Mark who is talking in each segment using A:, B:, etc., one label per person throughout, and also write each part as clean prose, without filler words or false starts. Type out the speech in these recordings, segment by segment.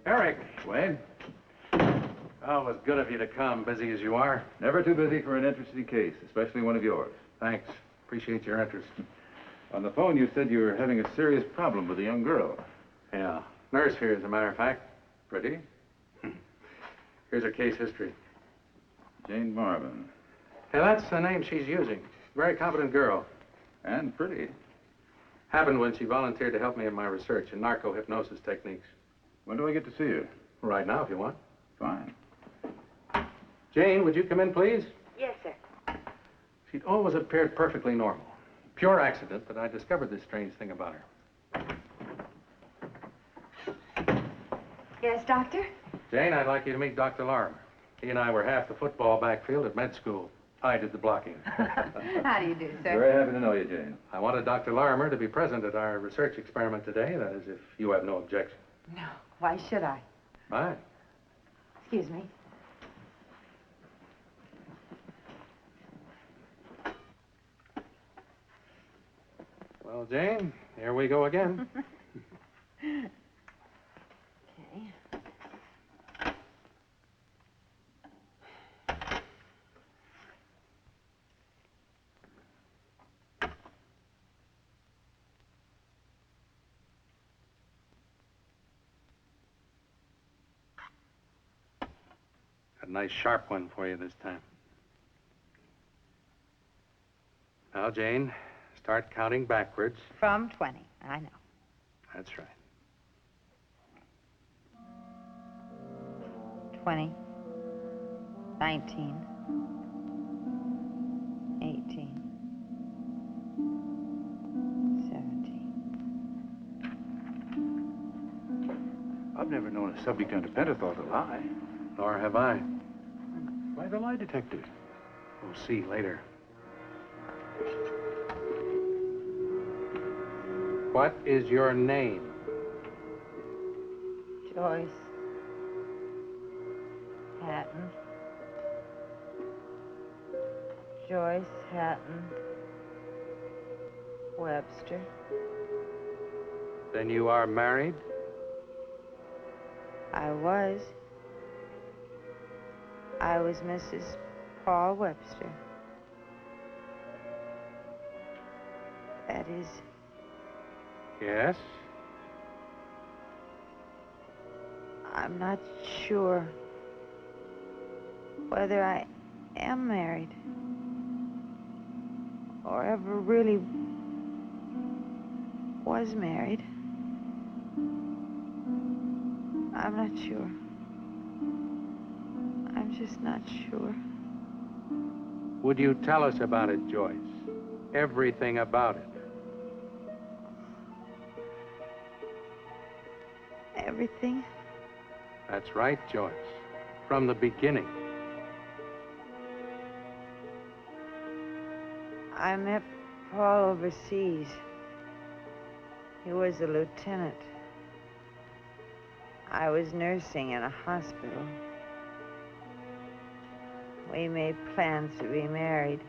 A: Eric.
B: Wayne?
A: Oh, it was good of you to come, busy as you are.
B: Never too busy for an interesting case, especially one of yours.
A: Thanks. Appreciate your interest.
B: On the phone, you said you were having a serious problem with a young girl.
A: Yeah. Nurse here, as a matter of fact. Pretty. Here's her case history.
B: Jane Marvin.
A: Yeah, that's the name she's using. Very competent girl.
B: And pretty.
A: Happened when she volunteered to help me in my research in narco-hypnosis techniques.
B: When do I get to see her?
A: Right now, if you want.
B: Fine.
A: Jane, would you come in, please?
C: Yes, sir.
A: She'd always appeared perfectly normal. Pure accident, but I discovered this strange thing about her.
C: Yes, doctor?
A: Jane, I'd like you to meet Dr. Larimer. He and I were half the football backfield at med school. I did the blocking.
C: How do you do, sir?
B: Very happy to know you, Jane.
A: I wanted Dr. Larimer to be present at our research experiment today. That is, if you have no objection.
C: No. Why should I?
A: Fine.
C: Excuse me.
A: Well, Jane, here we go again.
C: Okay.
A: Got a nice sharp one for you this time. Now, Jane, start counting backwards.
C: From 20. I know.
A: That's right.
C: 20. 19. 18. 17.
B: I've never known a subject under pentothal to lie.
A: Nor have I.
B: Why the lie detector?
A: We'll see later. What is your name?
C: Joyce. Hatton. Joyce Hatton. Webster.
A: Then you are married?
C: I was. I was Mrs. Paul Webster. That is,
A: Yes.
C: I'm not sure whether I am married or ever really was married. I'm not sure. I'm just not sure.
A: Would you tell us about it, Joyce? Everything about it.
C: Everything?
A: That's right, Joyce. From the beginning.
C: I met Paul overseas. He was a lieutenant. I was nursing in a hospital. We made plans to be married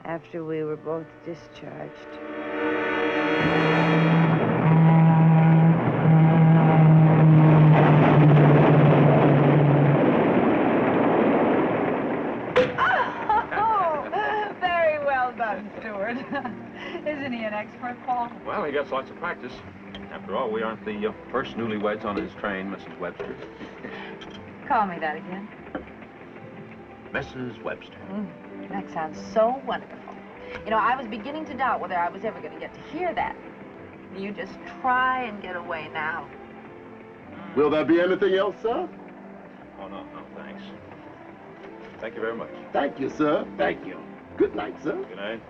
C: after we were both discharged. Very well done, Stuart. Isn't he an expert, Paul?
D: Well, he gets lots of practice. After all, we aren't the first newlyweds on his train, Mrs. Webster.
C: Call me that again.
D: Mrs. Webster.
C: That sounds so wonderful. You know, I was beginning to doubt whether I was ever going to get to hear that. You just try and get away now.
E: Will there be anything else, sir?
D: Oh, no, thanks. Thank you very much.
E: Thank you, sir. Thank you. Good night, sir.
D: Good night.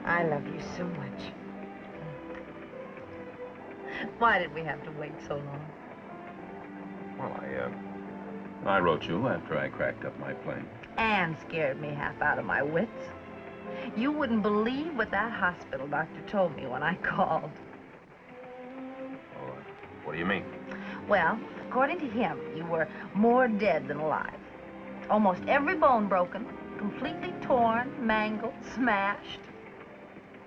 C: I love you so much. Why did we have to wait so long?
D: Well, I wrote you after I cracked up my plane.
C: And scared me half out of my wits. You wouldn't believe what that hospital doctor told me when I called.
D: Oh, what do you mean?
C: Well, according to him, you were more dead than alive. Almost every bone broken, completely torn, mangled, smashed.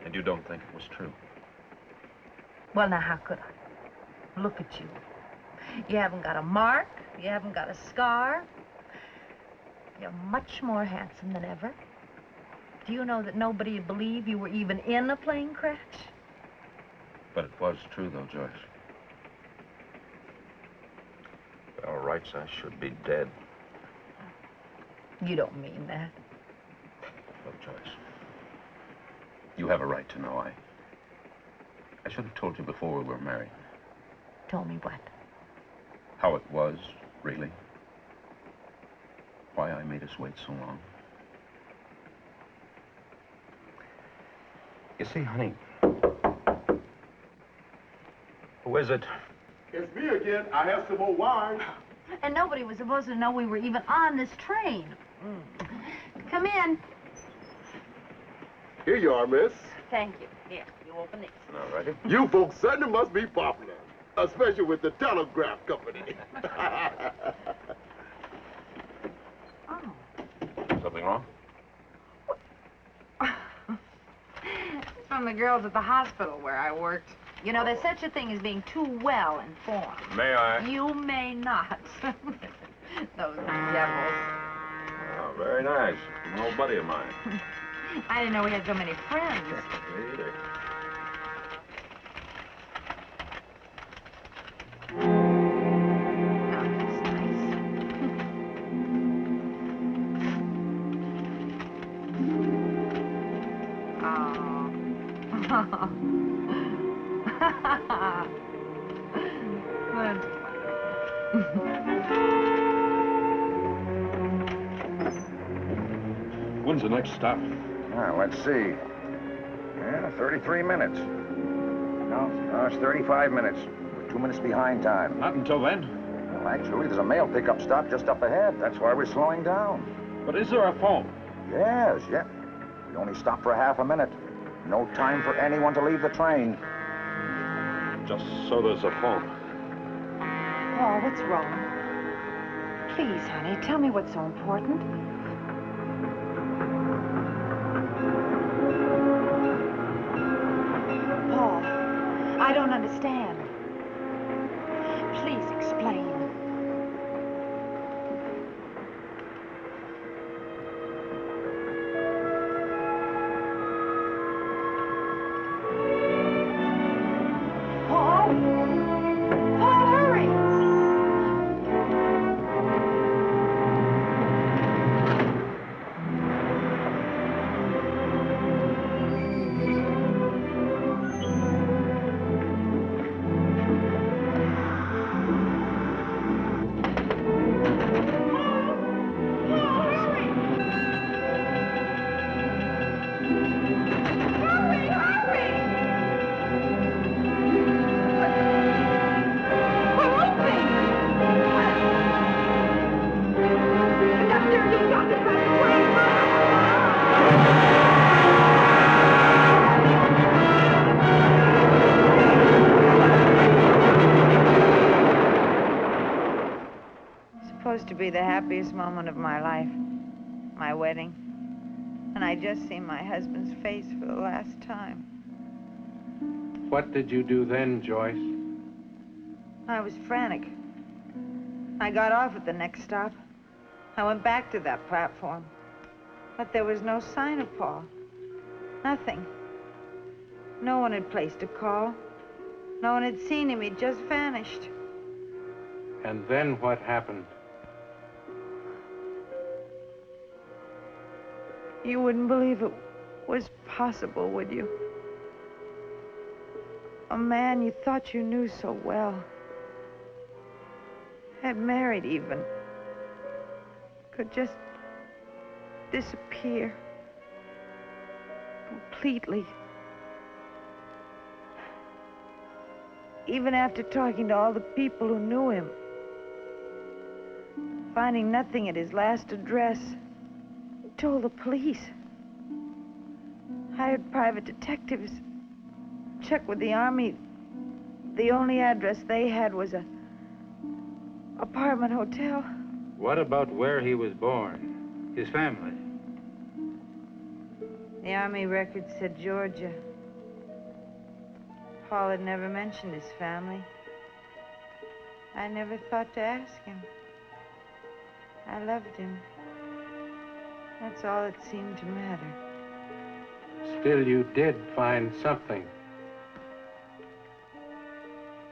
D: And you don't think it was true?
C: Well, now, how could I? Look at you. You haven't got a mark. You haven't got a scar. You're much more handsome than ever. Do you know that nobody would believe you were even in a plane crash?
D: But it was true, though, Joyce. By all rights, I should be dead.
C: You don't mean that.
D: Look, Joyce, you have a right to know. I should have told you before we were married.
C: Told me what?
D: How it was, really. Why I made us wait so long. You see, honey, who is it?
E: It's me again. I have some more wine.
C: And nobody was supposed to know we were even on this train. Come in.
E: Here you are, miss.
C: Thank you. Here, you open these.
D: All righty.
E: You folks certainly must be popular, especially with the telegraph company.
C: Oh.
D: Something wrong?
C: From the girls at the hospital where I worked. You know, there's such a thing as being too well informed.
D: May I?
C: You may not. Those devils.
D: Oh, very nice. An old buddy of mine.
C: I didn't know we had so many friends.
D: Me either.
C: Oh, that's nice. Oh. That's
D: When's the next stop?
F: Let's see. Yeah, 33 minutes. No, it's 35 minutes. We're 2 minutes behind time.
D: Not until then.
F: Well, actually, there's a mail pickup stop just up ahead. That's why we're slowing down.
D: But is there a phone?
F: Yes, yeah. We only stop for half a minute. No time for anyone to leave the train.
D: Just so there's a phone.
G: Paul, what's wrong? Please, honey, tell me what's so important. Paul, I don't understand. Please explain. Paul? Paul, hurry!
H: Supposed to be the happiest moment of my life, my wedding. And I just seen my husband's face for the last time.
A: What did you do then, Joyce?
H: I was frantic. I got off at the next stop. I went back to that platform. But there was no sign of Paul. Nothing. No one had placed a call. No one had seen him. He'd just vanished.
A: And then what happened?
H: You wouldn't believe it was possible, would you? A man you thought you knew so well, had married even, could just disappear completely. Even after talking to all the people who knew him, finding nothing at his last address, he told the police. hired private detectives. Checked with the Army. The only address they had was a apartment hotel.
B: What about where he was born? His family?
H: The Army record said Georgia. Paul had never mentioned his family. I never thought to ask him. I loved him. That's all that seemed to matter.
A: Still, you did find something.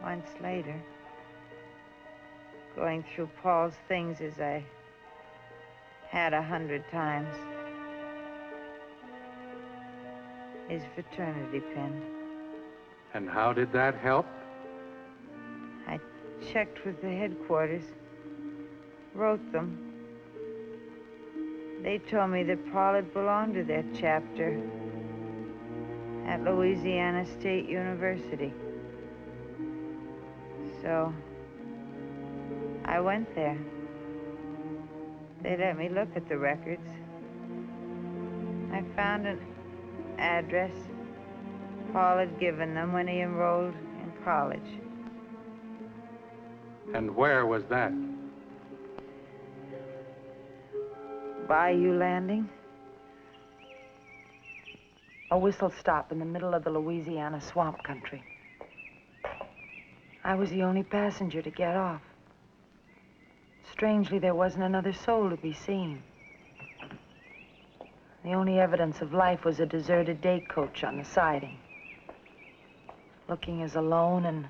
H: Months later, going through Paul's things as I had 100 times. His fraternity pin.
A: And how did that help?
H: I checked with the headquarters, wrote them. They told me that Paul had belonged to their chapter at Louisiana State University. So I went there. They let me look at the records. I found an address Paul had given them when he enrolled in college.
A: And where was that?
H: Bayou Landing.
G: A whistle stop in the middle of the Louisiana swamp country. I was the only passenger to get off. Strangely, there wasn't another soul to be seen. The only evidence of life was a deserted day coach on the siding. Looking as alone and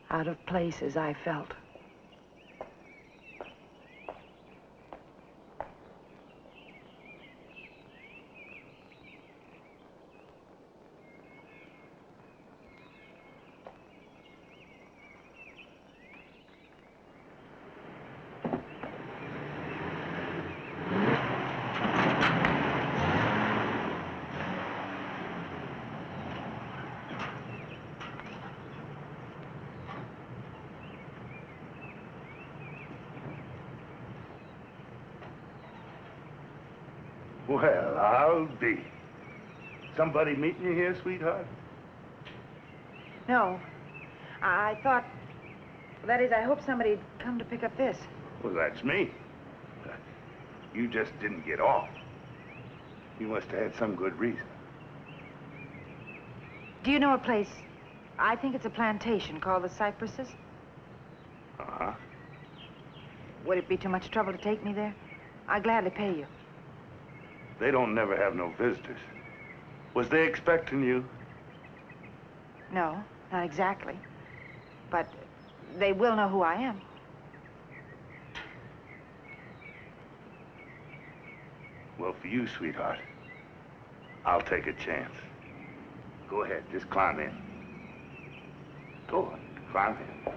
G: out of place as I felt.
I: Well, I'll be. Somebody meeting you here, sweetheart?
G: No. I thought... That is, I hope somebody'd come to pick up this.
I: Well, that's me. You just didn't get off. You must have had some good reason.
G: Do you know a place? I think it's a plantation called the Cypresses.
I: Uh-huh.
G: Would it be too much trouble to take me there? I'd gladly pay you.
I: They don't never have no visitors. Was they expecting you?
G: No, not exactly. But they will know who I am.
I: Well, for you, sweetheart, I'll take a chance. Go ahead, just climb in. Go on, climb in.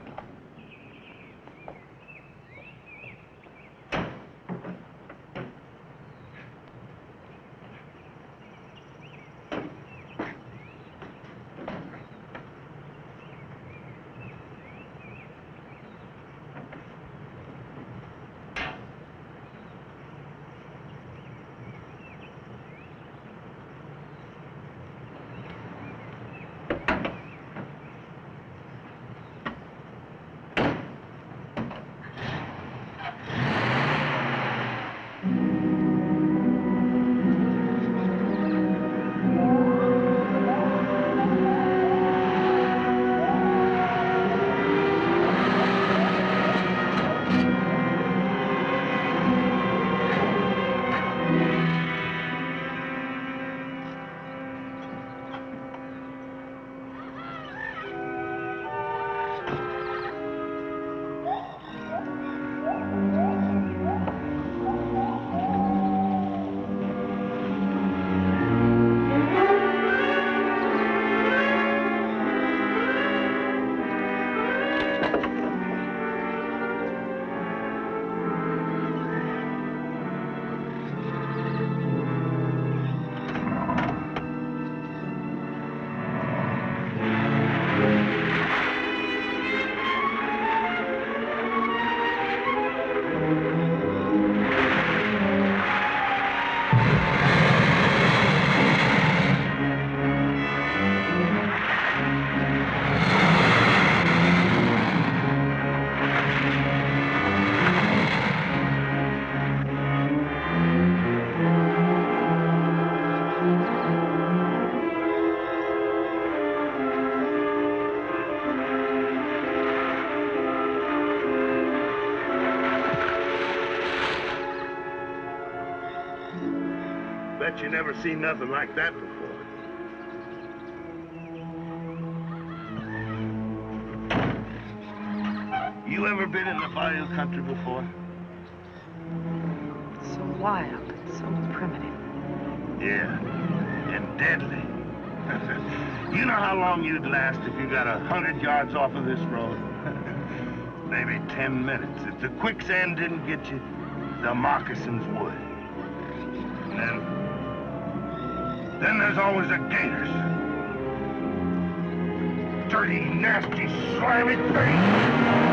I: bet you never seen nothing like that before. You ever been in the bayou country before?
G: So wild, so primitive.
I: Yeah, and deadly. You know how long you'd last if you got 100 yards off of this road? Maybe 10 minutes. If the quicksand didn't get you, the moccasins would. And then there's always the gators. Dirty, nasty, slimy things.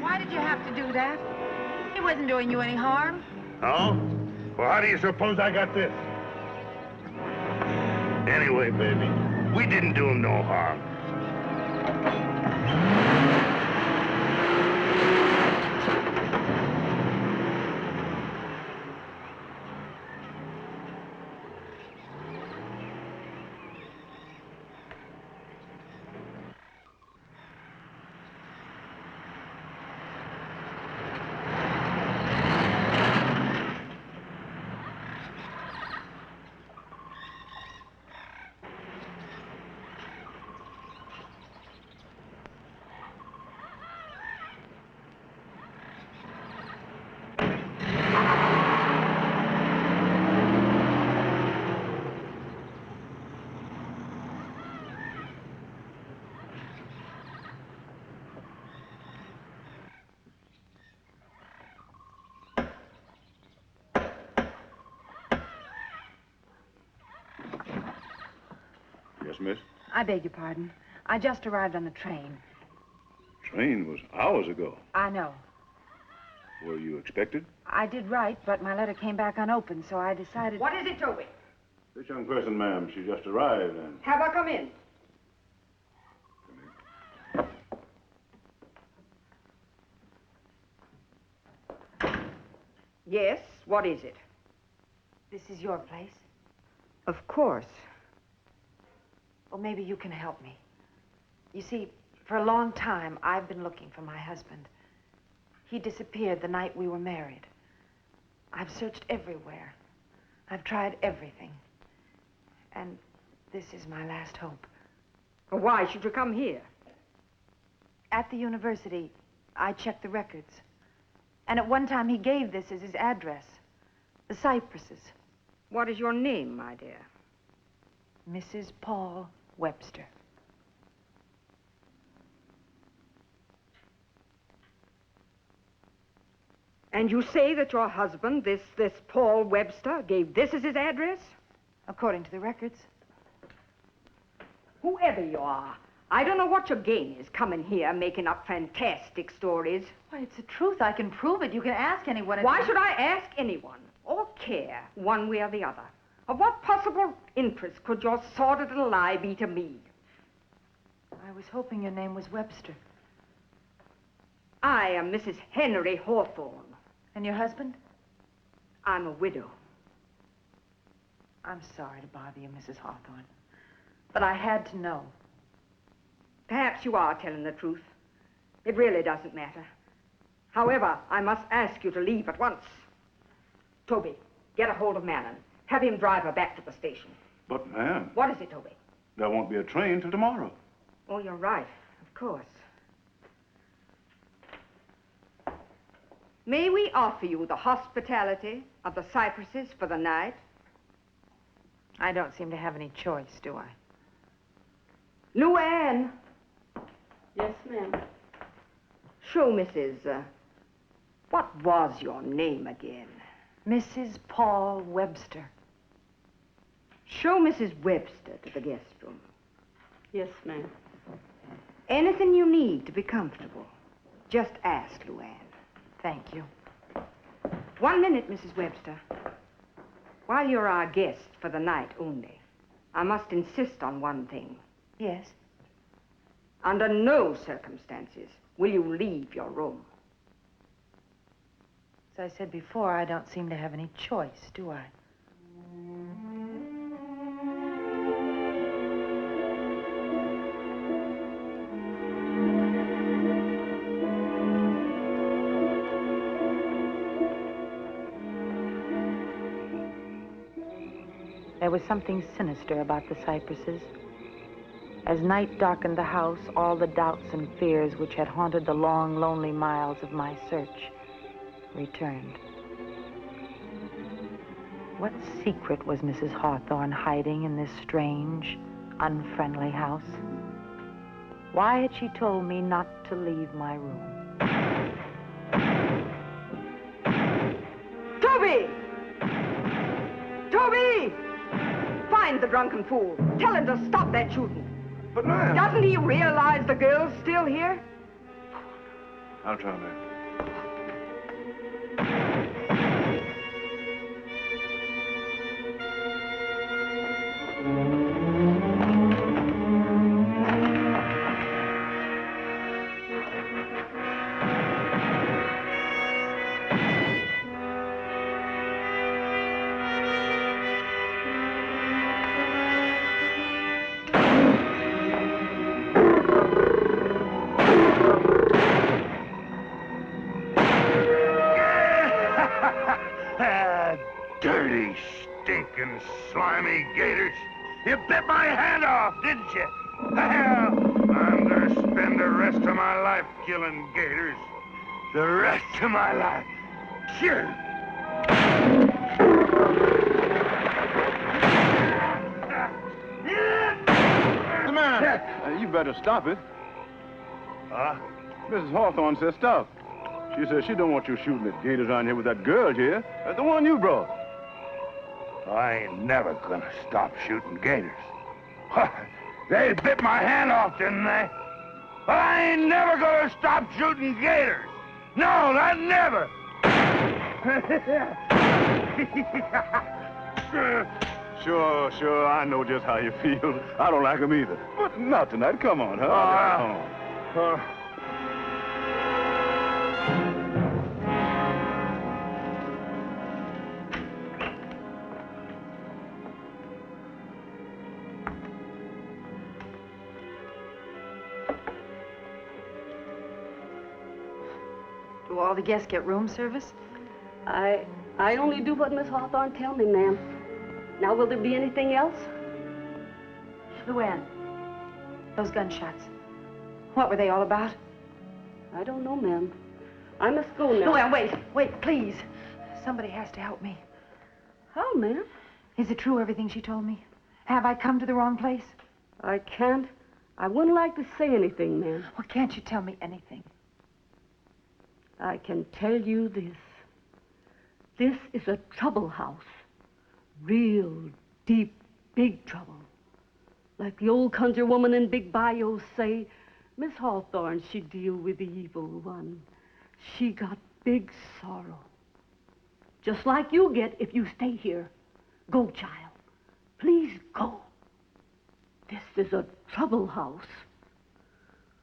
G: Why did you have to do that? He wasn't doing you any harm.
I: Oh? Well, how do you suppose I got this? Anyway, baby, we didn't do him no harm.
B: Yes, miss?
G: I beg your pardon. I just arrived on the train.
B: Train was hours ago.
G: I know.
B: Were you expected?
G: I did write, but my letter came back unopened, so I decided...
J: What is it, Toby?
B: This young person, ma'am, she just arrived and...
J: Have her come in. Yes, what is it?
G: This is your place?
J: Of course.
G: Well, maybe you can help me. You see, for a long time, I've been looking for my husband. He disappeared the night we were married. I've searched everywhere. I've tried everything. And this is my last hope.
J: Well, why should you come here?
G: At the university, I checked the records. And at one time, he gave this as his address. The Cypresses.
J: What is your name, my dear?
G: Mrs. Paul Webster.
J: And you say that your husband, this Paul Webster, gave this as his address?
G: According to the records.
J: Whoever you are, I don't know what your game is coming here making up fantastic stories.
G: Why, it's the truth. I can prove it. You can ask anyone.
J: Why should I ask anyone, or care, one way or the other? Of what possible interest could your sordid little lie be to me?
G: I was hoping your name was Webster.
J: I am Mrs. Henry Hawthorne.
G: And your husband?
J: I'm a widow.
G: I'm sorry to bother you, Mrs. Hawthorne. But I had to know.
J: Perhaps you are telling the truth. It really doesn't matter. However, I must ask you to leave at once. Toby, get a hold of Manon. Have him drive her back to the station.
B: But, ma'am...
J: What is it, Toby?
B: There won't be a train till tomorrow.
J: Oh, you're right. Of course. May we offer you the hospitality of the Cypresses for the night?
G: I don't seem to have any choice, do I?
J: Luann!
K: Yes, ma'am.
J: Show Mrs. What was your name again?
G: Mrs. Paul Webster.
J: Show Mrs. Webster to the guest room.
K: Yes, ma'am.
J: Anything you need to be comfortable, just ask Luann.
G: Thank you.
J: 1 minute, Mrs. Webster. While you're our guest for the night only, I must insist on one thing.
G: Yes?
J: Under no circumstances will you leave your room.
G: As I said before, I don't seem to have any choice, do I? There was something sinister about the cypresses. As night darkened the house, all the doubts and fears which had haunted the long, lonely miles of my search returned. What secret was Mrs. Hawthorne hiding in this strange, unfriendly house? Why had she told me not to leave my room?
J: Toby! Toby! Find the drunken fool. Tell him to stop that shooting.
B: But, ma'am...
J: Doesn't he realize the girl's still here?
B: I'll try, ma'am.
I: Dirty, stinking, slimy gators. You bit my hand off, didn't you? Well, I'm gonna spend the rest of my life killing gators. The rest of my life. Sure.
B: Hey, man, you better stop it.
I: Huh?
B: Mrs. Hawthorne says stop. She says she don't want you shooting at gators on here with that girl here. The one you brought.
I: I ain't never gonna stop shooting gators. They bit my hand off, didn't they? But I ain't never gonna stop shooting gators. No, not never.
B: Sure, I know just how you feel. I don't like them either. But not tonight. Come on, huh?
G: Do all the guests get room service?
K: I only do what Miss Hawthorne tell me, ma'am. Now, will there be anything else?
G: Luann, those gunshots. What were they all about?
K: I don't know, ma'am. I must go now.
G: Luann, wait, please. Somebody has to help me.
K: How, ma'am?
G: Is it true, everything she told me? Have I come to the wrong place?
K: I can't. I wouldn't like to say anything, ma'am.
G: Well, can't you tell me anything?
K: I can tell you this. This is a trouble house. Real, deep, big trouble. Like the old conjure woman in Big Bayou say, Miss Hawthorne, she deal with the evil one. She got big sorrow. Just like you get if you stay here. Go, child. Please go. This is a trouble house.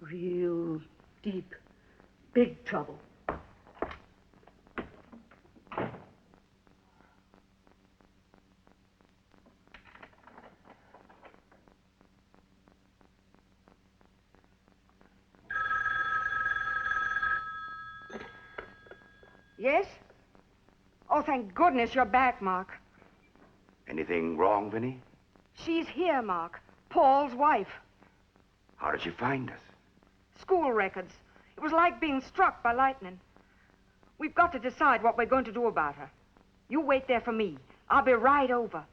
K: Real, deep, big trouble.
J: Yes? Oh, thank goodness you're back, Mark.
L: Anything wrong, Vinny?
J: She's here, Mark. Paul's wife.
L: How did you find us?
J: School records. It was like being struck by lightning. We've got to decide what we're going to do about her. You wait there for me. I'll be right over.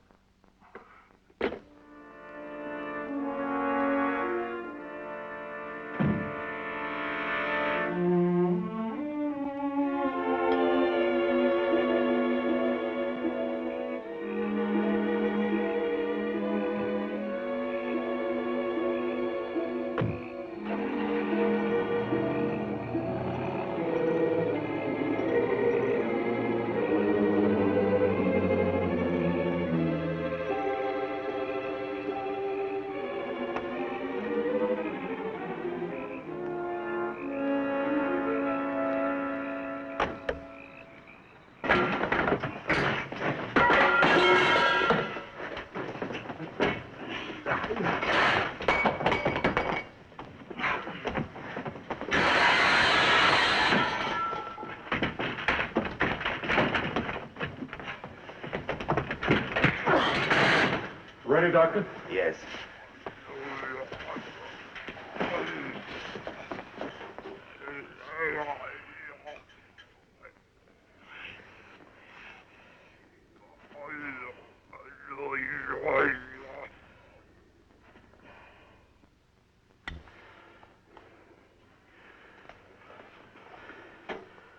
B: ready, Doctor?
L: Yes.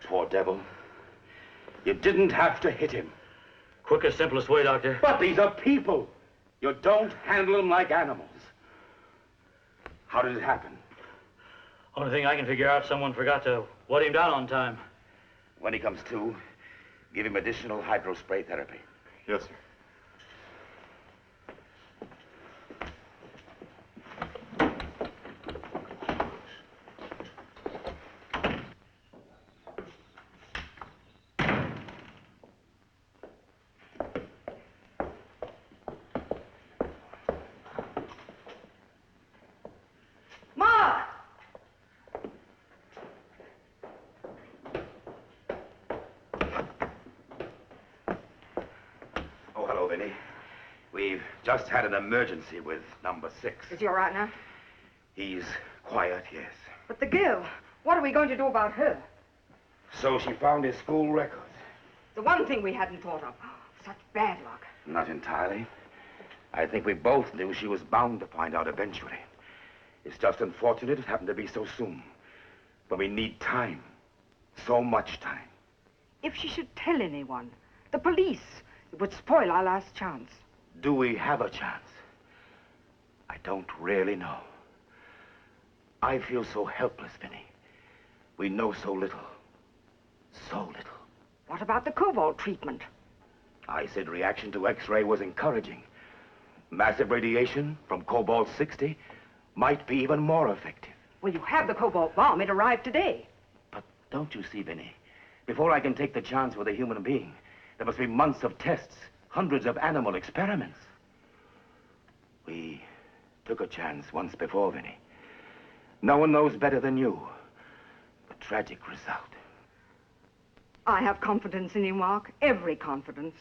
L: Poor devil. You didn't have to hit him.
M: Quickest, simplest way, Doctor.
L: But these are people. You don't handle them like animals. How did it happen?
M: Only thing I can figure out, someone forgot to wet him down on time.
L: When he comes to, give him additional hydrospray therapy.
B: Yes, sir.
L: Oh, hello, Vinny. We've just had an emergency with number 6.
J: Is he all right now?
L: He's quiet, yes.
J: But the girl, what are we going to do about her?
L: So she found his school records.
J: The one thing we hadn't thought of. Such bad luck.
L: Not entirely. I think we both knew she was bound to find out eventually. It's just unfortunate it happened to be so soon. But we need time. So much time.
J: If she should tell anyone, the police, it would spoil our last chance.
L: Do we have a chance? I don't really know. I feel so helpless, Vinny. We know so little. So little.
J: What about the cobalt treatment?
L: I said reaction to X-ray was encouraging. Massive radiation from cobalt-60 might be even more effective.
J: Well, you have the cobalt bomb. It arrived today.
L: But don't you see, Vinny? Before I can take the chance with a human being, there must be months of tests, hundreds of animal experiments. We took a chance once before, Vinny. No one knows better than you. The tragic result.
J: I have confidence in you, Mark. Every confidence.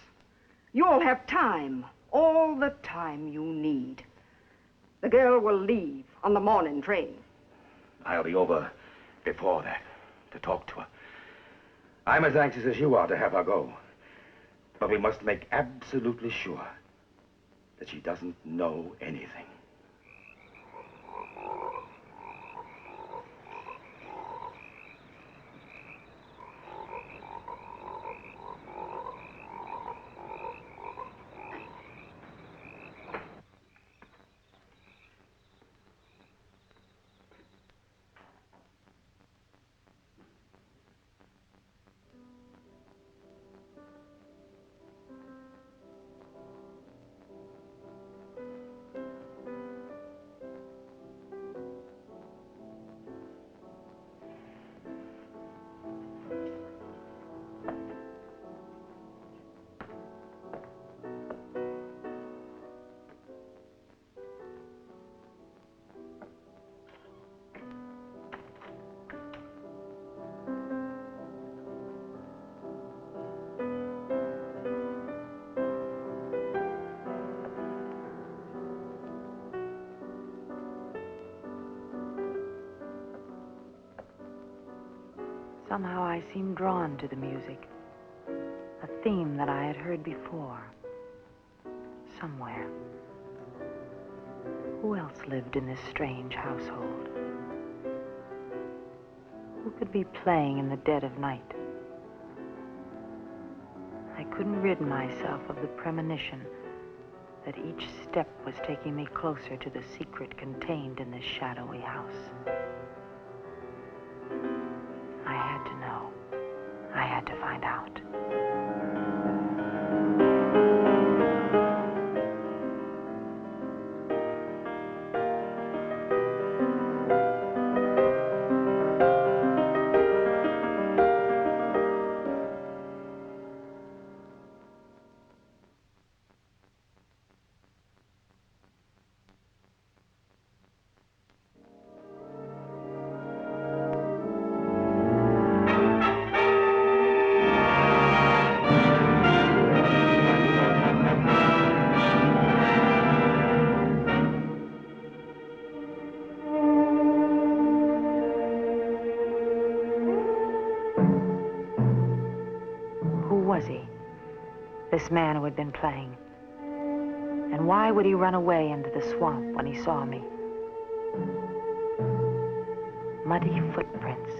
J: You'll have time. All the time you need. The girl will leave on the morning train.
L: I'll be over before that to talk to her. I'm as anxious as you are to have her go. But we must make absolutely sure that she doesn't know anything.
G: Somehow I seemed drawn to the music. A theme that I had heard before. Somewhere. Who else lived in this strange household? Who could be playing in the dead of night? I couldn't rid myself of the premonition that each step was taking me closer to the secret contained in this shadowy house. I had to know. I had to find out. was he? This man who had been playing. And why would he run away into the swamp when he saw me? Muddy footprints.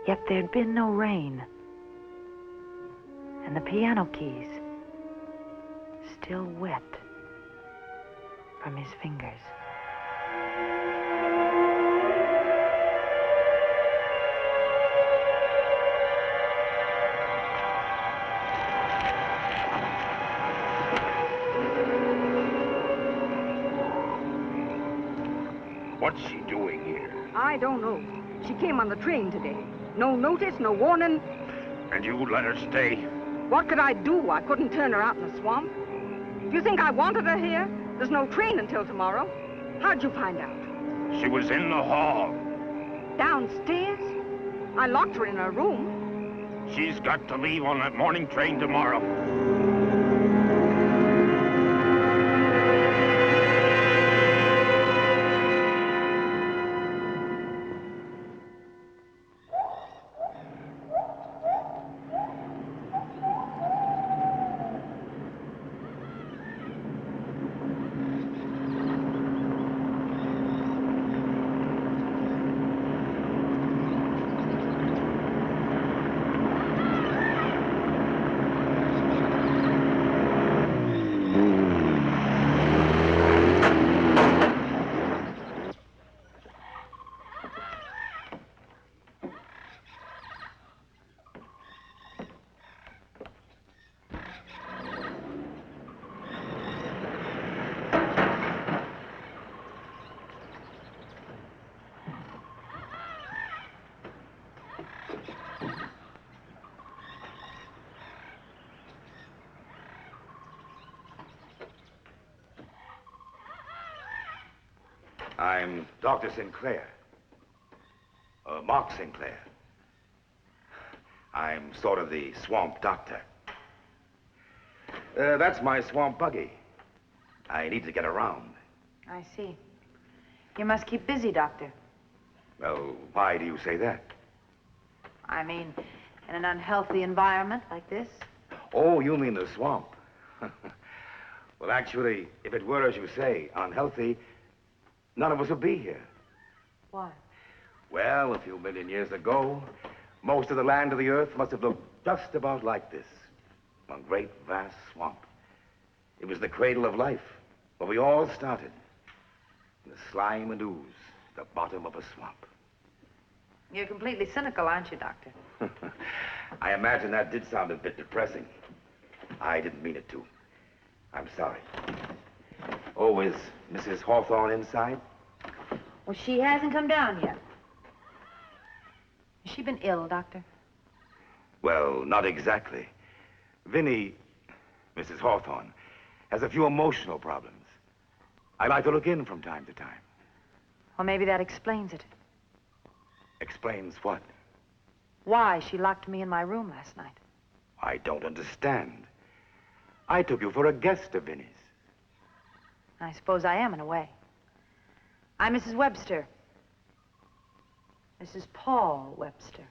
G: Yet there'd been no rain. And the piano keys, still wet from his fingers.
L: What's she doing here?
J: I don't know. She came on the train today. No notice, no warning.
L: And you let her stay?
J: What could I do? I couldn't turn her out in the swamp. Do you think I wanted her here? There's no train until tomorrow. How'd you find out?
L: She was in the hall.
J: Downstairs? I locked her in her room.
L: She's got to leave on that morning train tomorrow. I'm Dr. Sinclair. Mark Sinclair. I'm sort of the swamp doctor. That's my swamp buggy. I need to get around.
G: I see. You must keep busy, Doctor.
L: Well, why do you say that?
G: I mean, in an unhealthy environment like this.
L: Oh, you mean the swamp. Well, actually, if it were as you say, unhealthy, none of us would be here.
G: Why?
L: Well, a few million years ago, most of the land of the earth must have looked just about like this. A great, vast swamp. It was the cradle of life, where we all started. In the slime and ooze, the bottom of a swamp.
G: You're completely cynical, aren't you, Doctor?
L: I imagine that did sound a bit depressing. I didn't mean it to. I'm sorry. Oh, is Mrs. Hawthorne inside?
G: Well, she hasn't come down yet. Has she been ill, Doctor?
L: Well, not exactly. Vinny, Mrs. Hawthorne, has a few emotional problems. I like to look in from time to time.
G: Well, maybe that explains it.
L: Explains what?
G: Why she locked me in my room last night.
L: I don't understand. I took you for a guest of Vinny's.
G: I suppose I am, in a way. I'm Mrs. Webster. Mrs. Paul Webster.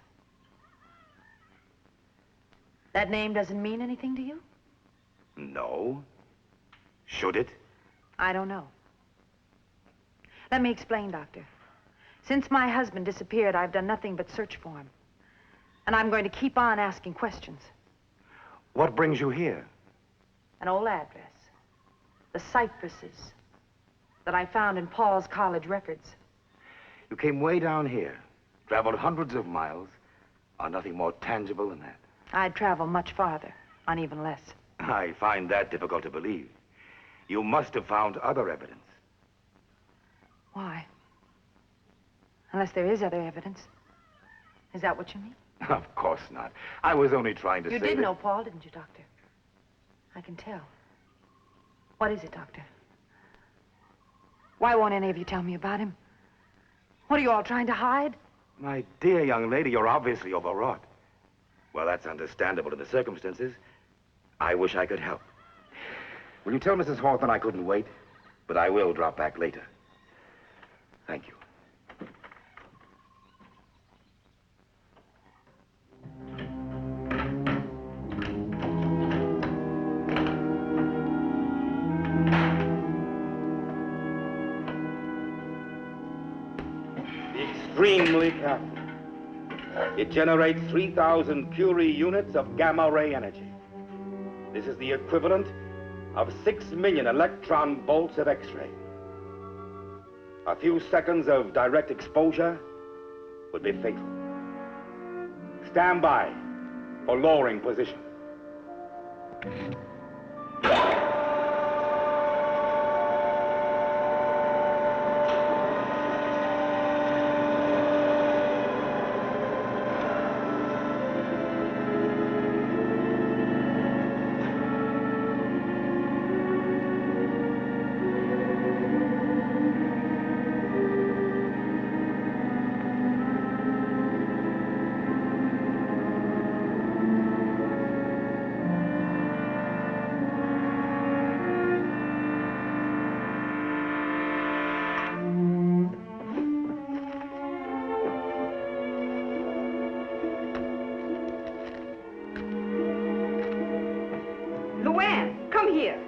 G: That name doesn't mean anything to you?
L: No. Should it?
G: I don't know. Let me explain, Doctor. Since my husband disappeared, I've done nothing but search for him. And I'm going to keep on asking questions.
L: What brings you here?
G: An old address. The cypresses that I found in Paul's college records.
L: You came way down here, traveled hundreds of miles, on nothing more tangible than that.
G: I'd travel much farther, on even less.
L: I find that difficult to believe. You must have found other evidence.
G: Why? Unless there is other evidence. Is that what you mean?
L: Of course not. I was only trying to say
G: You did
L: that...
G: know Paul, didn't you, Doctor? I can tell. What is it, Doctor? Why won't any of you tell me about him? What are you all trying to hide?
L: My dear young lady, you're obviously overwrought. Well, that's understandable in the circumstances. I wish I could help. Will you tell Mrs. Hawthorne I couldn't wait? But I will drop back later. Thank you. extremely careful. It generates 3,000 Curie units of gamma ray energy. This is the equivalent of 6 million electron volts of X-ray. A few seconds of direct exposure would be fatal. Stand by for lowering position.
J: Luann, come here.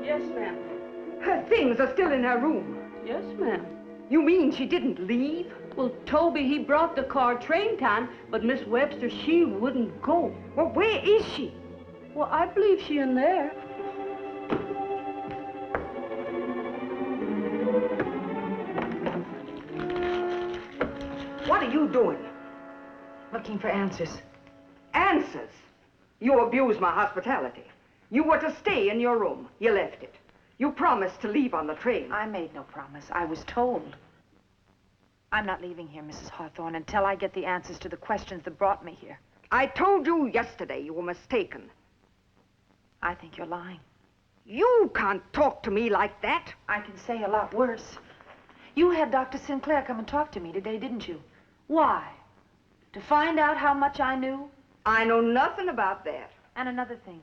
K: Yes, ma'am.
J: Her things are still in her room.
K: Yes, ma'am.
J: You mean she didn't leave?
K: Well, Toby, he brought the car train time, but Miss Webster, she wouldn't go.
J: Well, where is she?
K: Well, I believe she in there.
J: What are you doing?
G: Looking for answers.
J: Answers? You abused my hospitality. You were to stay in your room. You left it. You promised to leave on the train.
G: I made no promise. I was told. I'm not leaving here, Mrs. Hawthorne, until I get the answers to the questions that brought me here.
J: I told you yesterday you were mistaken.
G: I think you're lying.
J: You can't talk to me like that.
G: I can say a lot worse. You had Dr. Sinclair come and talk to me today, didn't you? Why? To find out how much I knew?
J: I know nothing about that.
G: And another thing.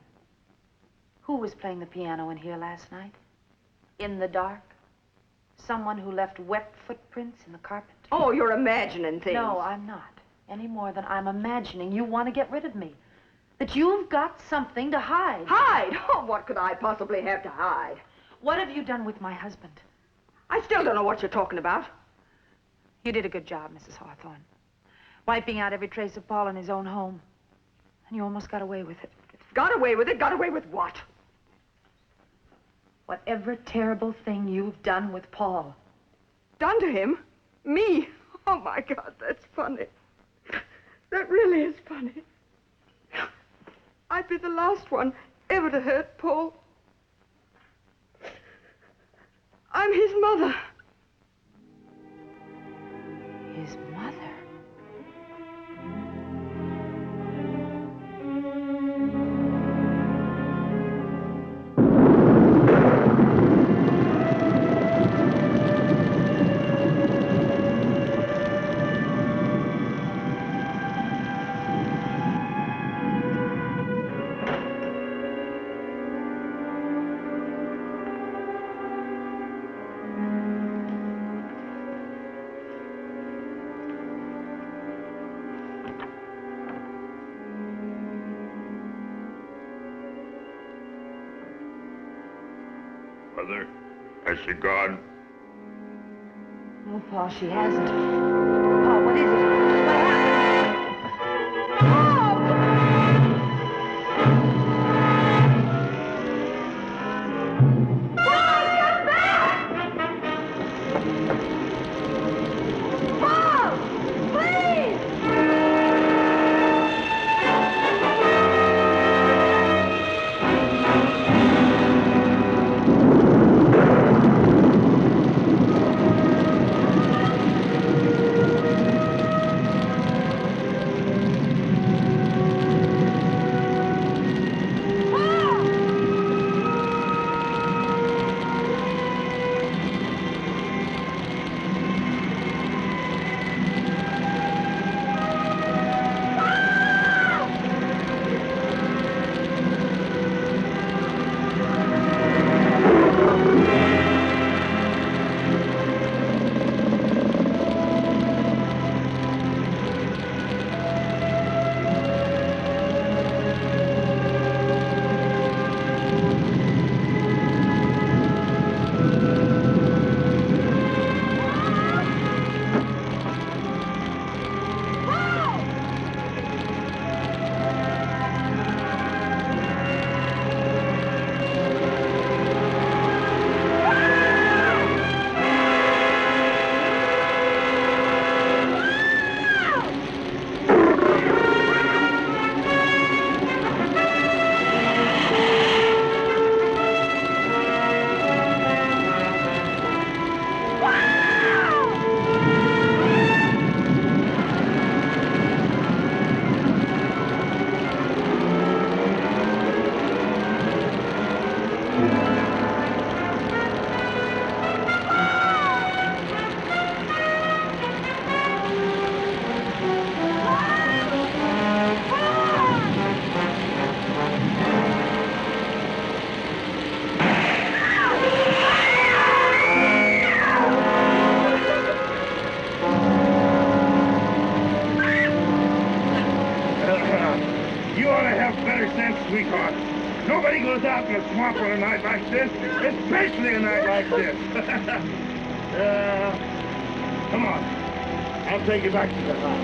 G: Who was playing the piano in here last night? In the dark? Someone who left wet footprints in the carpet?
J: Oh, you're imagining things.
G: No, I'm not. Any more than I'm imagining you want to get rid of me. That you've got something to hide.
J: Hide? Oh, what could I possibly have to hide?
G: What have you done with my husband?
J: I still don't know what you're talking about.
G: You did a good job, Mrs. Hawthorne. Wiping out every trace of Paul in his own home. And you almost got away with it.
J: Got away with it? Got away with what?
G: Whatever terrible thing you've done with Paul.
J: Done to him? Me? Oh, my God, that's funny. That really is funny. I'd be the last one ever to hurt Paul. I'm his mother.
G: His mother?
E: Mother, has she gone?
G: Oh, Paul, she hasn't. Paul, what is it? What happened? Paul!
I: sweetheart. Nobody goes out in the swamp on a night like this, especially a night like this. Come on. I'll take you back to the house.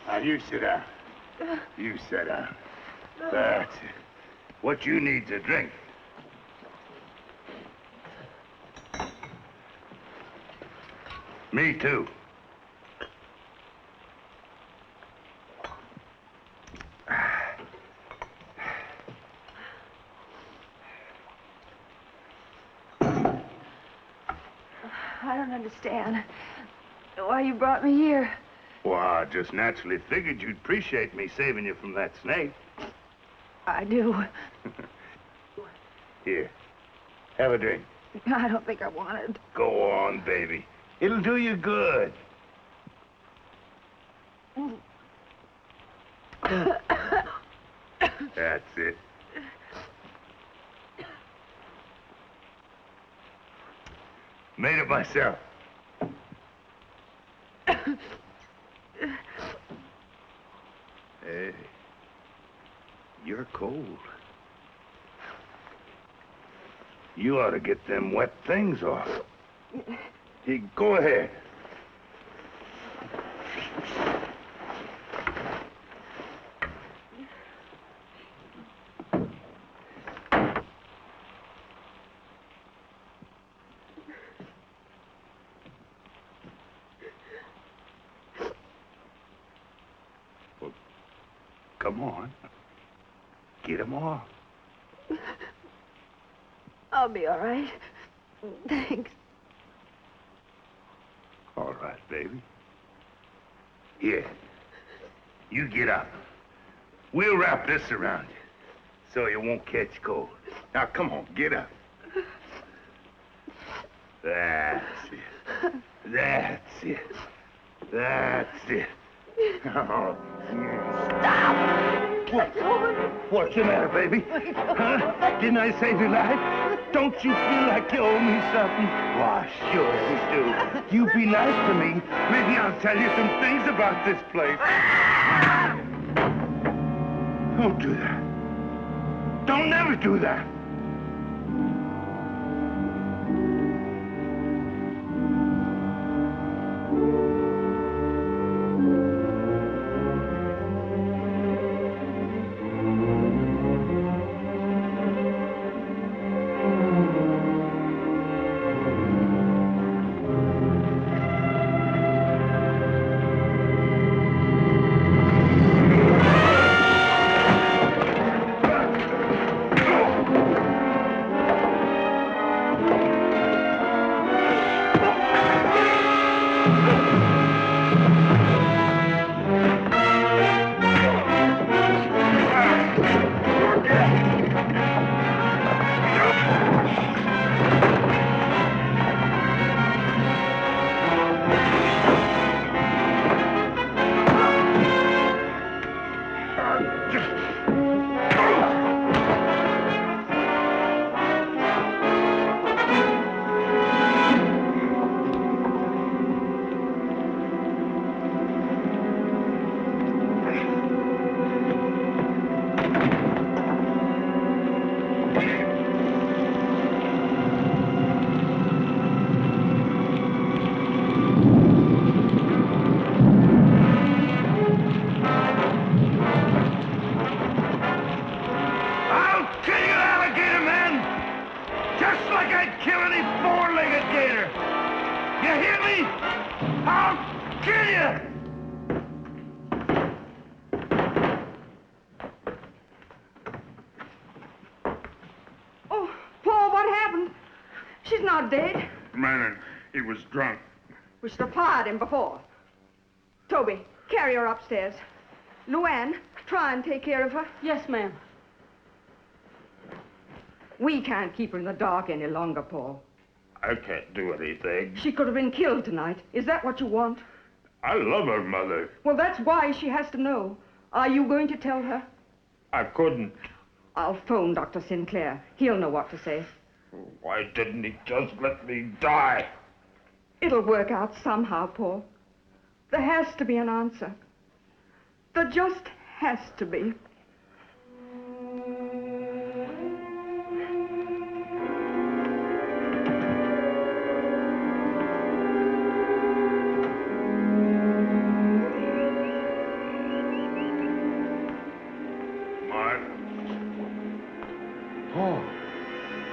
I: Now, you sit down. You sit down. That's it. What you need to drink. Me too.
G: I don't understand why you brought me here.
I: Well, I just naturally figured you'd appreciate me saving you from that snake.
G: I do.
I: Here, have a drink.
G: I don't think I want it.
I: Go on, baby. It'll do you good. That's it. Made it myself. Hey, you're cold. You ought to get them wet things off. Hey, go ahead. Well, come on. Get them off.
G: I'll be all right. Thanks.
I: All right, baby. Here, you get up. We'll wrap this around you so you won't catch cold. Now, come on, get up. That's it. That's it. That's it. Oh.
G: Stop!
I: What's the matter, baby? Huh? Didn't I save your life? Don't you feel like you owe me something? Why, sure you do. You be nice to me. Maybe I'll tell you some things about this place. Don't do that. Don't never do that.
J: Dead?
I: Man, he was drunk.
J: We should have fired him before. Toby, carry her upstairs. Luann, try and take care of her.
K: Yes, ma'am.
J: We can't keep her in the dark any longer, Paul.
I: I can't do anything.
J: She could have been killed tonight. Is that what you want?
I: I love her, Mother.
J: Well, that's why she has to know. Are you going to tell her?
I: I couldn't.
J: I'll phone Dr. Sinclair. He'll know what to say.
I: Why didn't he just let me die?
J: It'll work out somehow, Paul. There has to be an answer. There just has to be.
I: Mark?
L: Paul.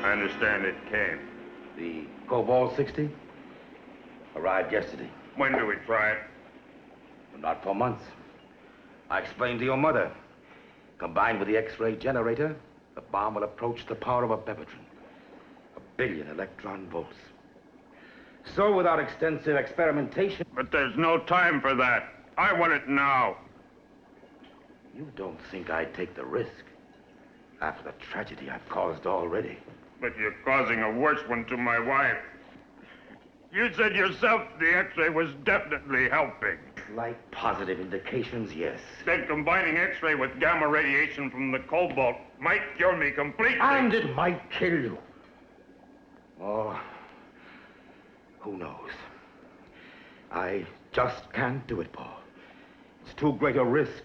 I: I understand it came.
L: The Cobalt 60 arrived yesterday.
I: When do we try it?
L: Not for months. I explained to your mother. Combined with the X-ray generator, the bomb will approach the power of a bevatron. 1 billion electron volts. So without extensive experimentation...
I: But there's no time for that. I want it now.
L: You don't think I'd take the risk after the tragedy I've caused already.
I: But you're causing a worse one to my wife. You said yourself the X-ray was definitely helping.
L: Like positive indications, yes.
I: Then combining X-ray with gamma radiation from the cobalt might cure me completely.
L: And it might kill you. Oh, who knows? I just can't do it, Paul. It's too great a risk.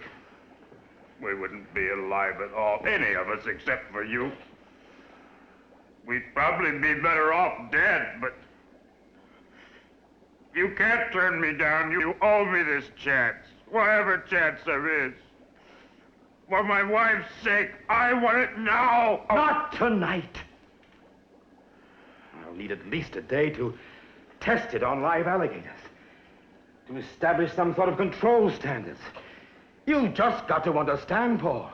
I: We wouldn't be alive at all, any of us except for you. We'd probably be better off dead, but you can't turn me down. You owe me this chance, whatever chance there is. For my wife's sake, I want it now.
L: Not tonight. I'll need at least a day to test it on live alligators, to establish some sort of control standards. You've just got to understand, Paul.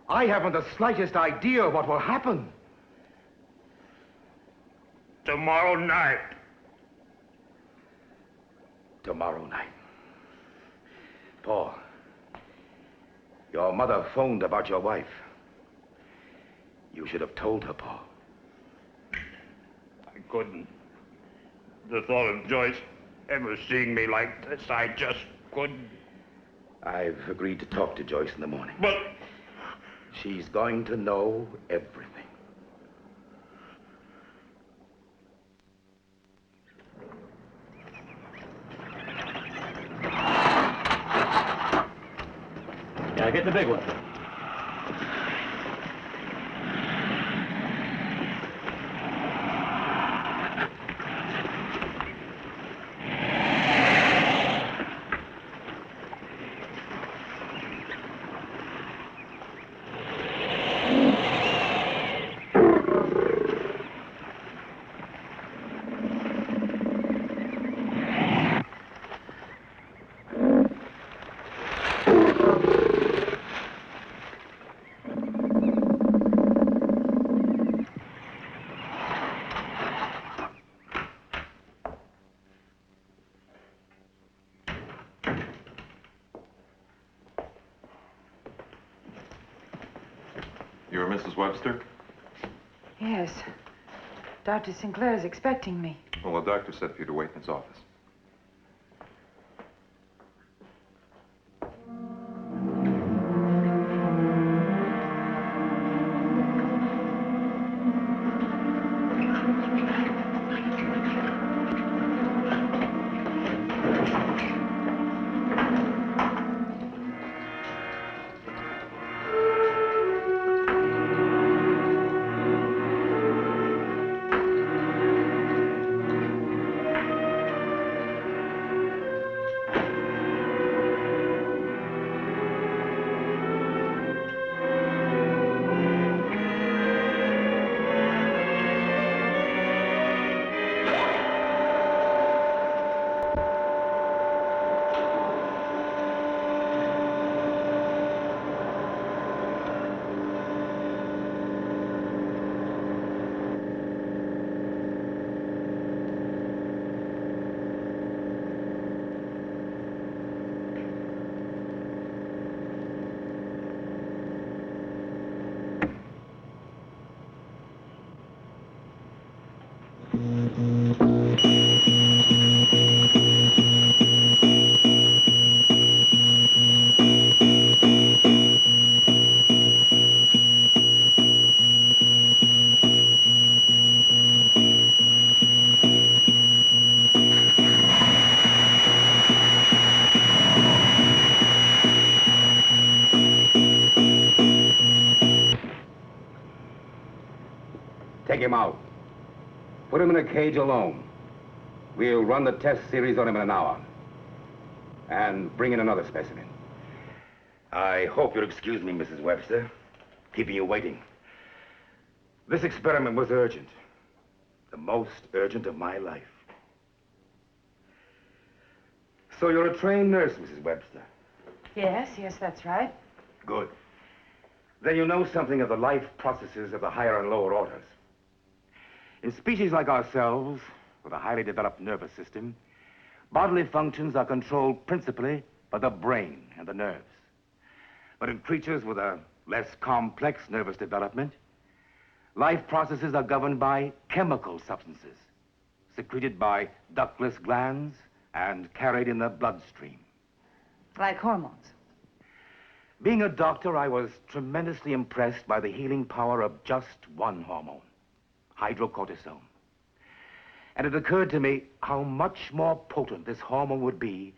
L: I haven't the slightest idea what will happen.
I: Tomorrow night.
L: Tomorrow night. Paul, your mother phoned about your wife. You should have told her, Paul.
I: I couldn't. The thought of Joyce ever seeing me like this, I just couldn't.
L: I've agreed to talk to Joyce in the morning.
I: But
L: she's going to know everything.
M: Yeah, get the big one.
N: You're Mrs. Webster?
G: Yes. Dr. Sinclair's expecting me.
N: Well, the doctor said for you to wait in his office.
L: Take him out. Put him in a cage alone. We'll run the test series on him in an hour. And bring in another specimen. I hope you'll excuse me, Mrs. Webster, keeping you waiting. This experiment was urgent. The most urgent of my life. So you're a trained nurse, Mrs. Webster.
G: Yes, that's right.
L: Good. Then you know something of the life processes of the higher and lower orders. In species like ourselves, with a highly developed nervous system, bodily functions are controlled principally by the brain and the nerves. But in creatures with a less complex nervous development, life processes are governed by chemical substances, secreted by ductless glands and carried in the bloodstream.
G: Like hormones.
L: Being a doctor, I was tremendously impressed by the healing power of just one hormone, hydrocortisone. And it occurred to me how much more potent this hormone would be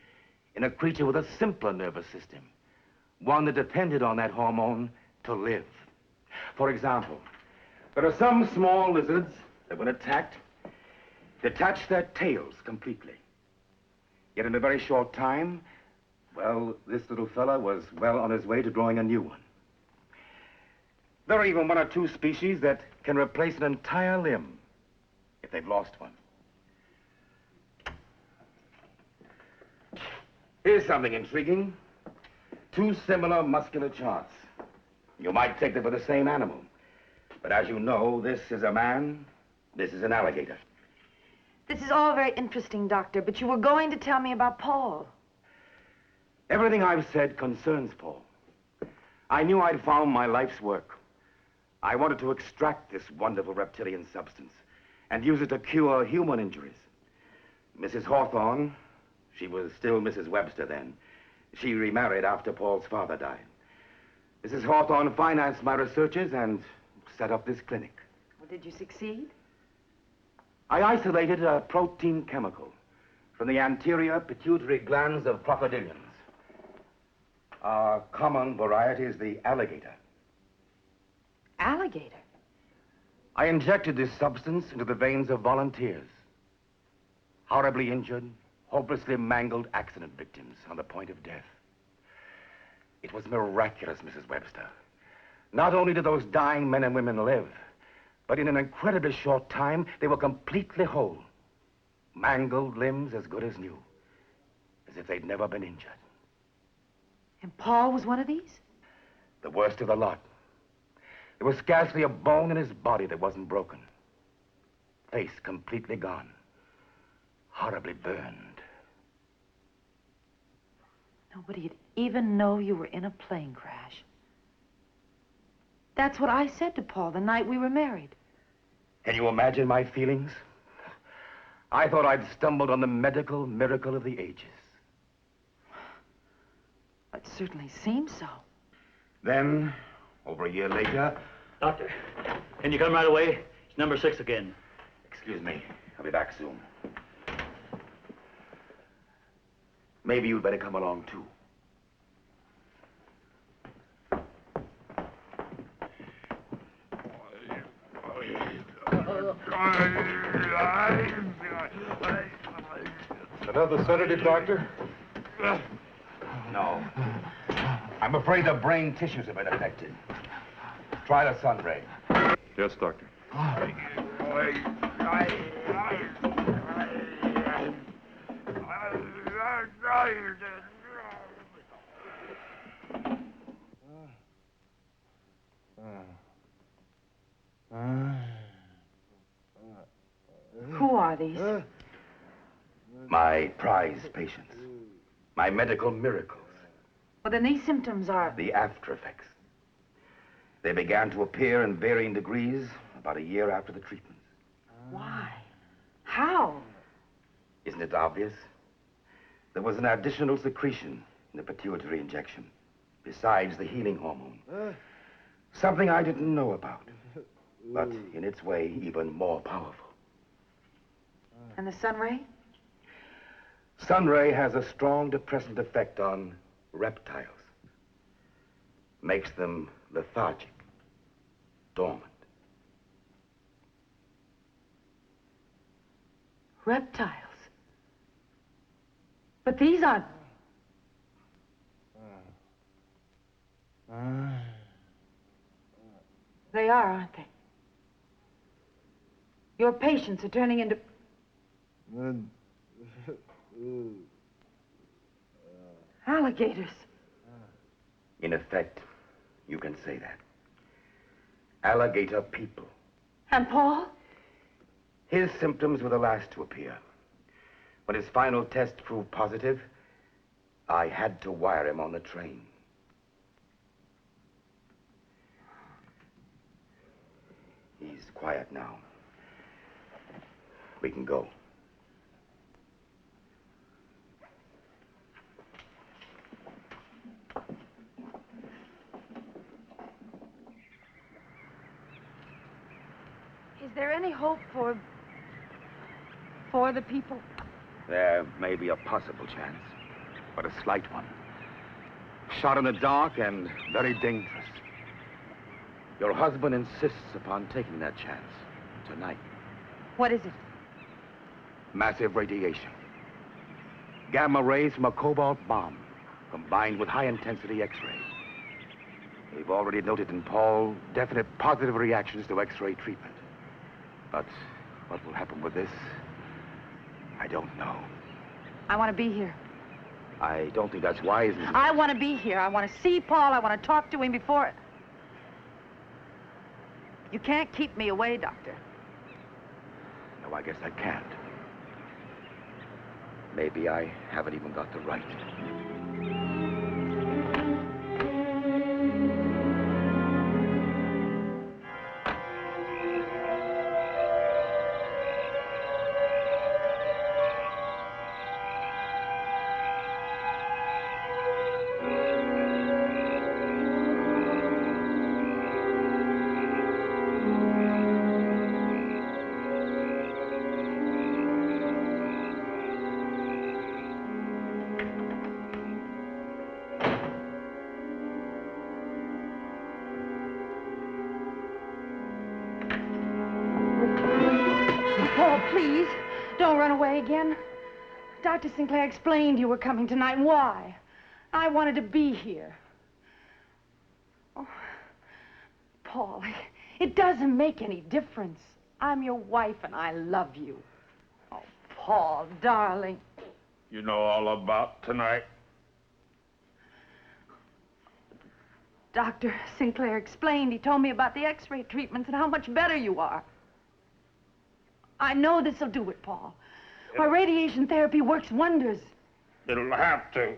L: in a creature with a simpler nervous system, one that depended on that hormone to live. For example, there are some small lizards that, when attacked, detach their tails completely. Yet in a very short time, well, this little fella was well on his way to growing a new one. There are even one or two species that can replace an entire limb if they've lost one. Here's something intriguing. Two similar muscular charts. You might take them for the same animal. But as you know, this is a man, this is an alligator.
G: This is all very interesting, Doctor, but you were going to tell me about Paul.
L: Everything I've said concerns Paul. I knew I'd found my life's work. I wanted to extract this wonderful reptilian substance and use it to cure human injuries. Mrs. Hawthorne, she was still Mrs. Webster then. She remarried after Paul's father died. Mrs. Hawthorne financed my researches and set up this clinic.
G: Well, did you succeed?
L: I isolated a protein chemical from the anterior pituitary glands of crocodilians. Our common variety is the alligator.
G: Alligator?
L: I injected this substance into the veins of volunteers. Horribly injured, hopelessly mangled accident victims on the point of death. It was miraculous, Mrs. Webster. Not only did those dying men and women live, but in an incredibly short time, they were completely whole. Mangled limbs as good as new, as if they'd never been injured.
G: And Paul was one of these?
L: The worst of the lot. There was scarcely a bone in his body that wasn't broken. Face completely gone. Horribly burned.
G: Nobody'd even know you were in a plane crash. That's what I said to Paul the night we were married.
L: Can you imagine my feelings? I thought I'd stumbled on the medical miracle of the ages.
G: It certainly seems so.
L: Then, over a year later...
M: Doctor, can you come right away? It's number 6 again.
L: Excuse me. I'll be back soon. Maybe you'd better come along, too.
N: Another sedative, Doctor?
L: No. I'm afraid the brain tissues have been affected. Try the sun ray.
N: Yes, Doctor.
G: Who are these?
L: My prize patients. My medical miracles.
G: Well, then these symptoms are...
L: The after effects. They began to appear in varying degrees about a year after the treatment.
G: Why? How?
L: Isn't it obvious? There was an additional secretion in the pituitary injection, besides the healing hormone. Something I didn't know about, but in its way, even more powerful.
G: And the sun ray?
L: Sun ray has a strong depressant effect on reptiles. Makes them lethargic, dormant.
G: Reptiles. But these aren't... They are, aren't they? Your patients are turning into... alligators.
L: In effect, you can say that. Alligator people.
G: And Paul?
L: His symptoms were the last to appear. When his final test proved positive, I had to wire him on the train. He's quiet now. We can go.
G: Is there any hope for the people?
L: There may be a possible chance, but a slight one. Shot in the dark and very dangerous. Your husband insists upon taking that chance tonight.
G: What is it?
L: Massive radiation. Gamma rays from a cobalt bomb, combined with high-intensity X-ray. We've already noted in Paul definite positive reactions to X-ray treatment. But what will happen with this, I don't know.
G: I want to be here.
L: I don't think that's wise.
G: I want to be here. I want to see Paul. I want to talk to him before... You can't keep me away, Doctor.
L: No, I guess I can't. Maybe I haven't even got the right.
G: Please, don't run away again. Dr. Sinclair explained you were coming tonight. Why? I wanted to be here. Oh, Paul, it doesn't make any difference. I'm your wife and I love you. Oh, Paul, darling.
I: You know all about tonight?
G: Dr. Sinclair explained. He told me about the X-ray treatments and how much better you are. I know this'll do it, Paul. Why, radiation therapy works wonders.
I: It'll have to.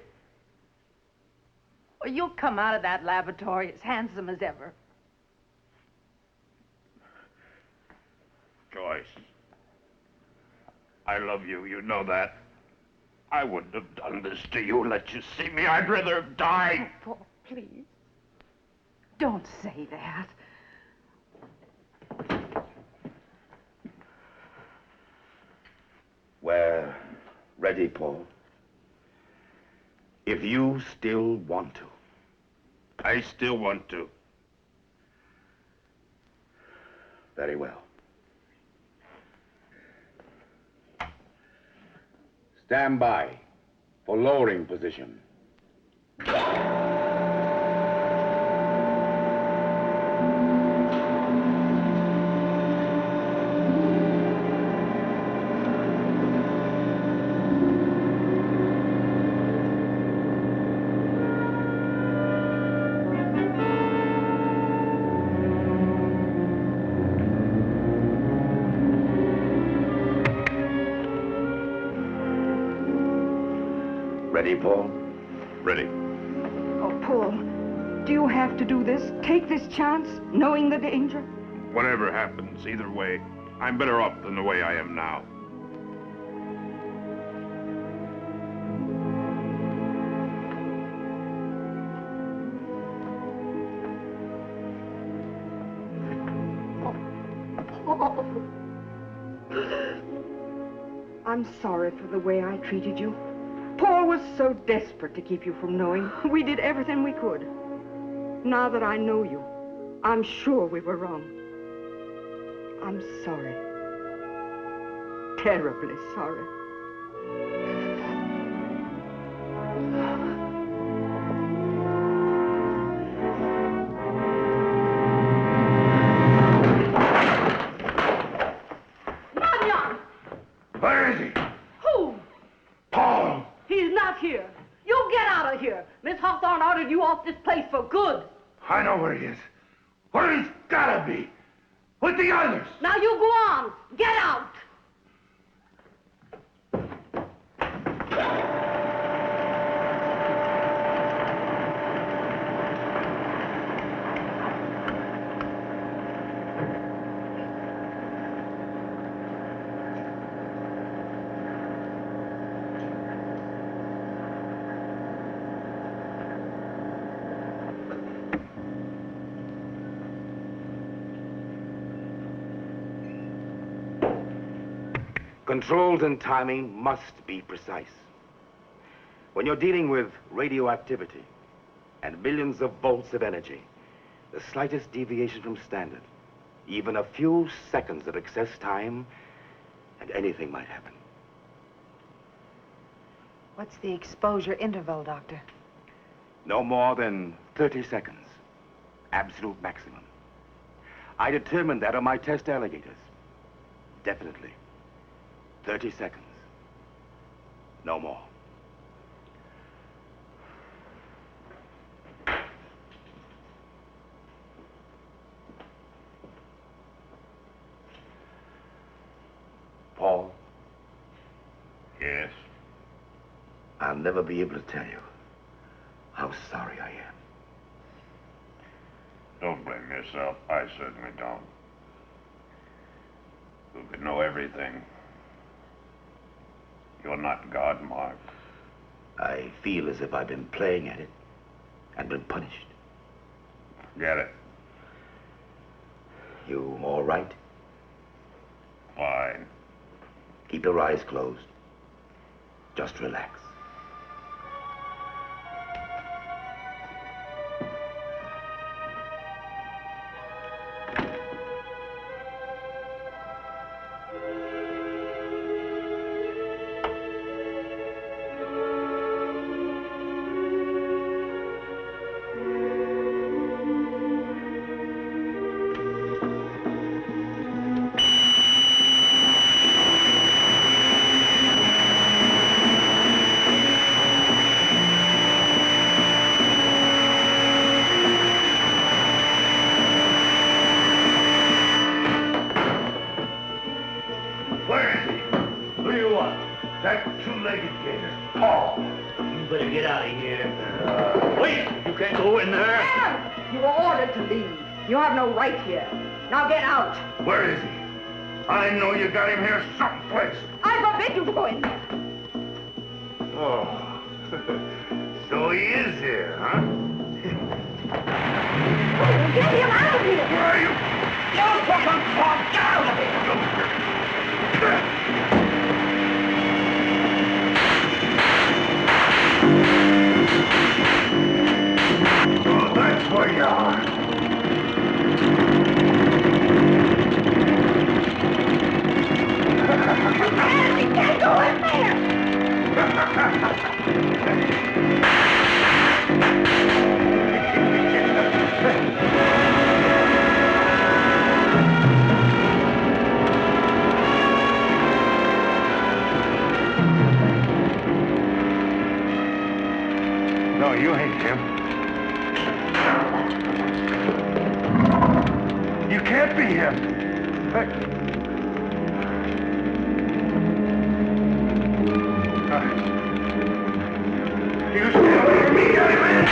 G: Well, you'll come out of that laboratory as handsome as ever.
I: Joyce, I love you, you know that. I wouldn't have done this to you, let you see me. I'd rather have died.
G: Oh, Paul, please. Don't say that.
L: We're ready, Paul. If you still want to.
I: I still want to.
L: Very well. Stand by for lowering position. Ready, Paul?
I: Ready.
J: Oh, Paul, do you have to do this? Take this chance, knowing the danger?
I: Whatever happens, either way, I'm better off than the way I am now.
J: Paul. I'm sorry for the way I treated you. Paul was so desperate to keep you from knowing. We did everything we could. Now that I know you, I'm sure we were wrong. I'm sorry. terribly sorry.
K: Marion!
I: Where is he?
K: Who?
I: Paul!
K: He's not here. You get out of here. Miss Hawthorne ordered you off this place for good.
I: I know where he is. Where he's gotta be. With the others.
K: Now you go on. Get out.
L: Controls and timing must be precise. When you're dealing with radioactivity and millions of volts of energy, the slightest deviation from standard, even a few seconds of excess time, and anything might happen.
G: What's the exposure interval, Doctor?
L: No more than 30 seconds. Absolute maximum. I determined that on my test alligators. Definitely. 30 seconds. No more. Paul?
I: Yes?
L: I'll never be able to tell you how sorry I am.
I: Don't blame yourself. I certainly don't. Who could know everything? You're not God, Mark.
L: I feel as if I've been playing at it and been punished.
I: Get it?
L: You all right?
I: Fine.
L: Keep your eyes closed. Just relax.
J: You have no right here. Now get out.
I: Where is he? I know you got him here someplace.
J: I forbid you to go in there.
I: Oh, so he is here, huh?
J: Get him out of here.
I: Where are you?
J: You fucking fuck! Get out of here.
I: Oh, that's where you are.
J: We can't go in there!
I: No, you ain't him. You can't be him. You still hear me,
J: Youngman?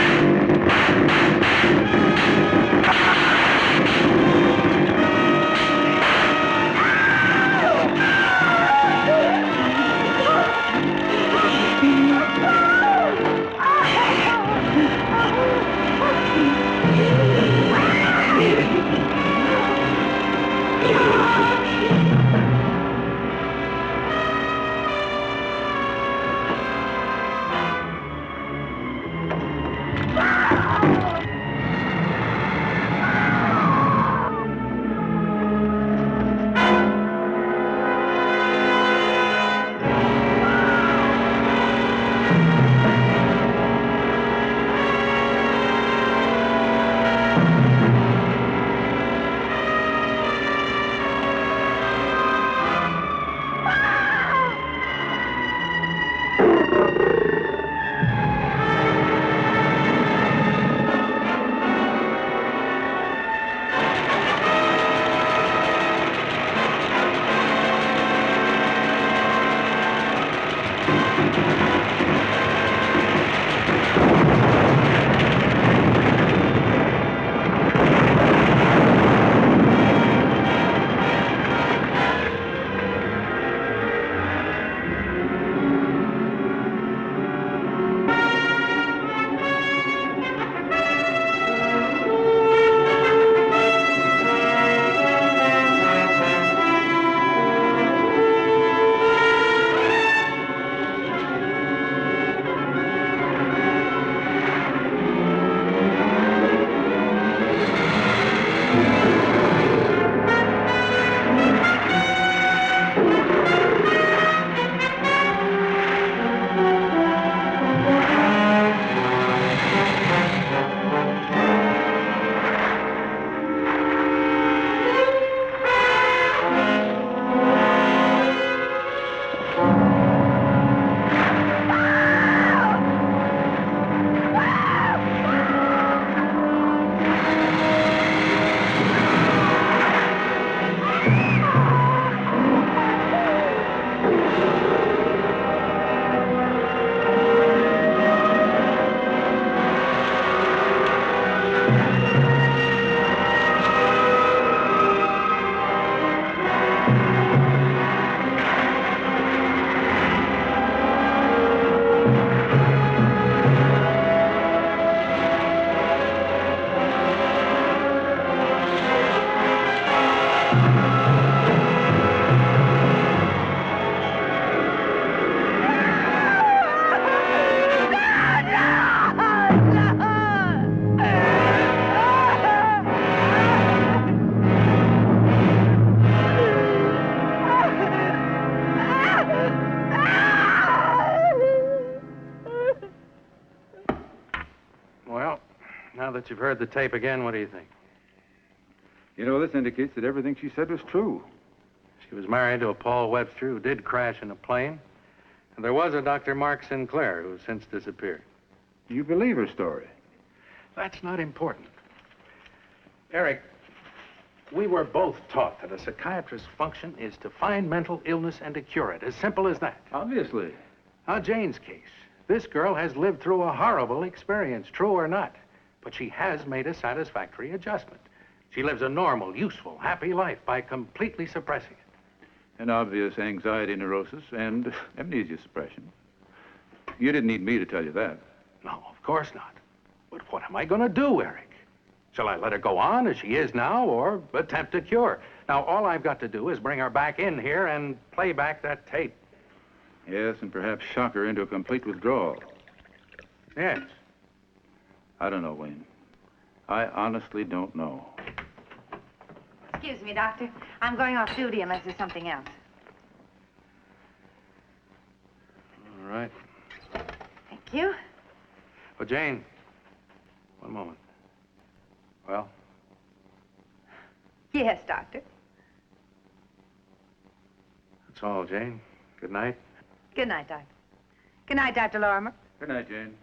A: that you've heard the tape again, what do you think?
N: You know, this indicates that everything she said was true.
A: She was married to a Paul Webster who did crash in a plane. And there was a Dr. Mark Sinclair who's since disappeared.
N: You believe her story?
A: That's not important. Eric, we were both taught that a psychiatrist's function is to find mental illness and to cure it. As simple as that.
N: Obviously.
A: Now, Jane's case. This girl has lived through a horrible experience, true or not. But she has made a satisfactory adjustment. She lives a normal, useful, happy life by completely suppressing it.
N: An obvious anxiety neurosis and amnesia suppression. You didn't need me to tell you that.
A: No, of course not. But what am I going to do, Eric? Shall I let her go on as she is now or attempt to cure? Now, all I've got to do is bring her back in here and play back that tape.
N: Yes, and perhaps shock her into a complete withdrawal.
A: Yes.
N: I don't know, Wayne. I honestly don't know.
G: Excuse me, Doctor. I'm going off duty unless there's something else.
A: All right.
G: Thank you.
A: Well, Jane, one moment. Well?
G: Yes, Doctor.
A: That's all, Jane. Good night.
G: Good night, Doctor. Good night, Dr. Lorimer.
N: Good night, Jane.